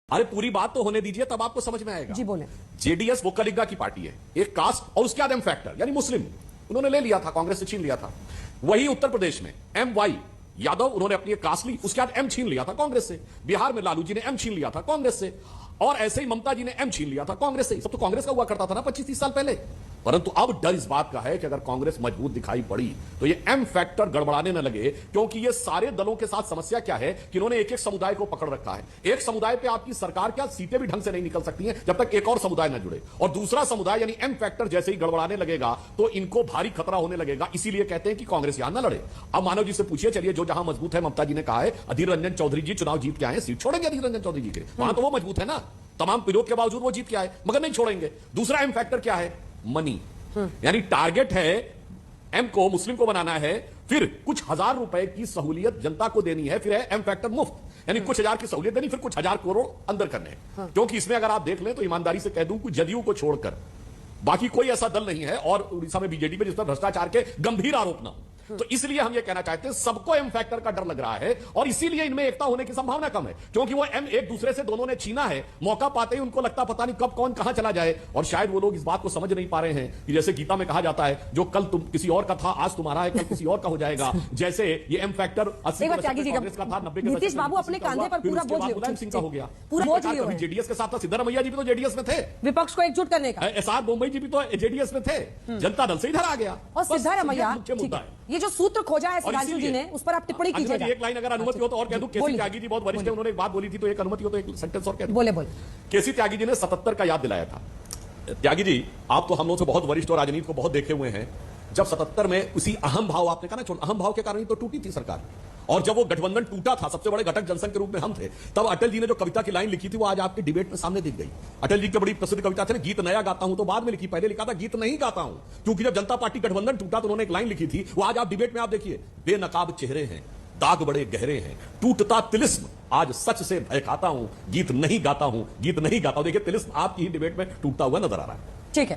अरे पूरी बात तो होने दीजिए, तब आपको समझ में आएगा। जी बोले। जेडीएस वो कलिग्गा की पार्टी है, एक कास्ट और उसके बाद एम फैक्टर यानी मुस्लिम उन्होंने ले लिया था, कांग्रेस से छीन लिया था। वही उत्तर प्रदेश में एम वाई यादव उन्होंने अपनी एक कास्ट ली, उसके बाद एम छीन लिया था कांग्रेस से। बिहार में लालू जी ने एम छीन लिया था कांग्रेस से, और ऐसे ही ममता जी ने एम छीन लिया था कांग्रेस से। सब तो कांग्रेस का हुआ करता था ना 25-30 साल पहले। परंतु अब डर इस बात का है कि अगर कांग्रेस मजबूत दिखाई पड़ी तो ये एम फैक्टर गड़बड़ाने न लगे, क्योंकि ये सारे दलों के साथ समस्या क्या है कि इन्होंने एक एक समुदाय को पकड़ रखा है। एक समुदाय पे आपकी सरकार क्या सीटें भी ढंग से नहीं निकल सकती हैं जब तक एक और समुदाय न जुड़े, और दूसरा समुदाय यानी एम फैक्टर जैसे ही गड़बड़ाने लगेगा तो इनको भारी खतरा होने लगेगा। इसीलिए कहते हैं कि कांग्रेस यहां न लड़े। अब मानव जी से पूछिए, चलिए जो जहां मजबूत है, ममता जी ने कहा है अधीर रंजन चौधरी जी चुनाव जीत के आए, सीट छोड़ेंगे अधीर रंजन चौधरी जी के, वहां तो वो मजबूत है ना, तमाम विरोध के बावजूद वो जीत के आए, मगर नहीं छोड़ेंगे। दूसरा एम फैक्टर क्या है? मनी, यानी टारगेट है एम को मुस्लिम को बनाना है, फिर कुछ हजार रुपए की सहूलियत जनता को देनी है, फिर है एम फैक्टर मुफ्त, यानी कुछ हजार की सहूलियत देनी, फिर कुछ हजार करोड़ अंदर करने हैं। क्योंकि इसमें अगर आप देख लें तो ईमानदारी से कह दूं कि जदयू को छोड़कर बाकी कोई ऐसा दल नहीं है, और उड़ीसा में बीजेडी में जिस पर भ्रष्टाचार के गंभीर आरोप न हो। तो इसलिए हम ये कहना चाहते हैं सबको एम फैक्टर का डर लग रहा है, और इसीलिए इनमें एकता होने की संभावना कम है, क्योंकि वो एम एक दूसरे से दोनों ने छीना है। मौका पाते ही उनको लगता पता नहीं कब कौन कहां चला जाए, और शायद वो लोग इस बात को समझ नहीं पा रहे हैं कि जैसे गीता में कहा जाता है, जो कल तुम किसी और का था आज तुम्हारा है, कल किसी और का हो जाएगा। जैसे ये एम फैक्टर 80 कांग्रेस का था, 90 नीतीश बाबू अपने कांधे पर पूरा बोझ मुलायम सिंह का हो गया, पूरा बोझ लिए जेडीएस के साथ था। सिद्धरमैया जी भी तो जेडीएस में थे, विपक्ष को एकजुट करने का। एसआर बोम्बई जी भी तो जेडीएस में थे, जनता दल से इधर आ गया। और सिद्धरमैया, ये जो सूत्र खोजा है सुधांशु जी ने, उस पर आप टिप्पणी कीजिएगा। एक लाइन अगर अनुमति हो तो और कह दूं, केसी त्यागी जी बहुत वरिष्ठ है, उन्होंने एक बात बोली थी, तो एक अनुमति हो तो एक सेंटेंस और कह दूं। बोले। केसी त्यागी जी ने 77 का याद दिलाया था। त्यागी जी, आप तो हम लोग से बहुत वरिष्ठ और राजनीति को बहुत देखे हुए हैं। जब 77 में उसी अहम भाव, आपने कहा ना, अहम भाव के कारण ही तो टूटी थी सरकार, और जब वो गठबंधन टूटा था, सबसे बड़े घटक जनसंघ के रूप में हम थे, तब अटल जी ने जो कविता की लाइन लिखी थी वो आज आपके डिबेट में सामने दिख गई। अटल जी की बड़ी प्रसिद्ध कविता थी ना, गीत नया गाता हूं, तो बाद में लिखी, पहले लिखा था गीत नहीं गाता हूं, क्योंकि जब जनता पार्टी गठबंधन टूटा तो उन्होंने एक लाइन लिखी थी, वो आज आप डिबेट में आप देखिए, बेनकाब चेहरे हैं, दाग बड़े गहरे हैं, टूटता तिलिस्म, आज सच से भय खाता हूं, गीत नहीं गाता हूं, गीत नहीं गाता हूं। देखिए तिलिस्म आपकी ही डिबेट में टूटता हुआ नजर आ रहा है। ठीक है।